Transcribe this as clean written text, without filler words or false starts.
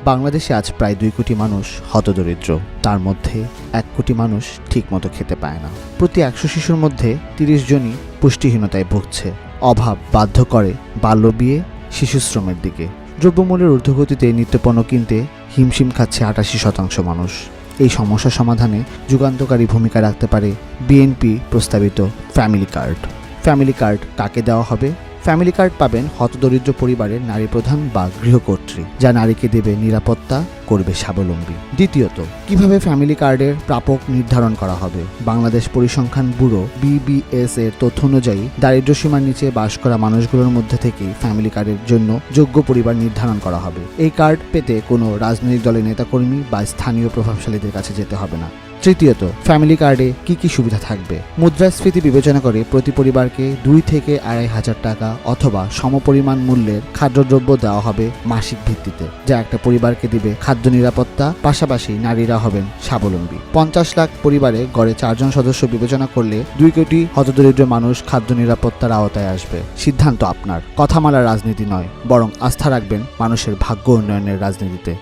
বাংলাদেশে আজ প্রায় 2 কোটি মানুষ হতদরিদ্র। তার মধ্যে 1 কোটি মানুষ ঠিকমতো খেতে পায় না। প্রতি 100 শিশুর মধ্যে 30 জনই পুষ্টিহীনতায় ভুগছে। অভাব বাধ্য করে বাল্যবিয়ে, শিশুশ্রমের দিকে। দ্রব্যমূল্যের ঊর্ধ্বগতিতে নিত্যপণ্য কিনতে হিমশিম খাচ্ছে 88% মানুষ। এই সমস্যা সমাধানে যুগান্তকারী ভূমিকা রাখতে পারে বিএনপি প্রস্তাবিত ফ্যামিলি কার্ড। ফ্যামিলি কার্ড কাকে দেওয়া হবে? ফ্যামিলি কার্ড পাবেন হতদরিদ্র পরিবারের নারী প্রধান বা গৃহকর্ত্রী, যা নারীকে দেবে নিরাপত্তা, করবে স্বাবলম্বী। দ্বিতীয়ত, কিভাবে ফ্যামিলি কার্ডের প্রাপক নির্ধারণ করা হবে? বাংলাদেশ পরিসংখ্যান ব্যুরো BBS এর তথ্য অনুযায়ী দারিদ্র্যসীমার নিচে বাস করা মানুষগুলোর মধ্যে থেকেই ফ্যামিলি কার্ডের জন্য যোগ্য পরিবার নির্ধারণ করা হবে। এই কার্ড পেতে কোনো রাজনৈতিক দলের নেতাকর্মী বা স্থানীয় প্রভাবশালীদের কাছে যেতে হবে না। তৃতীয়ত, ফ্যামিলি কার্ডে কি কি সুবিধা থাকবে? মুদ্রাস্ফীতি বিবেচনা করে প্রতি পরিবারকে 2 থেকে 2,500 টাকা অথবা সমপরিমাণ মূল্যের খাদ্যদ্রব্য দেওয়া হবে মাসিক ভিত্তিতে, যা একটা পরিবারকে দিবে খাদ্য নিরাপত্তা, পাশাপাশি নারীরা হবেন স্বাবলম্বী। 50 লাখ পরিবারে গড়ে 4 জন সদস্য বিবেচনা করলে 2 কোটি হতদরিদ্র মানুষ খাদ্য নিরাপত্তার আওতায় আসবে। সিদ্ধান্ত আপনার। কথা মালার রাজনীতি নয়, বরং আস্থা রাখবেন মানুষের ভাগ্য উন্নয়নের রাজনীতিতে।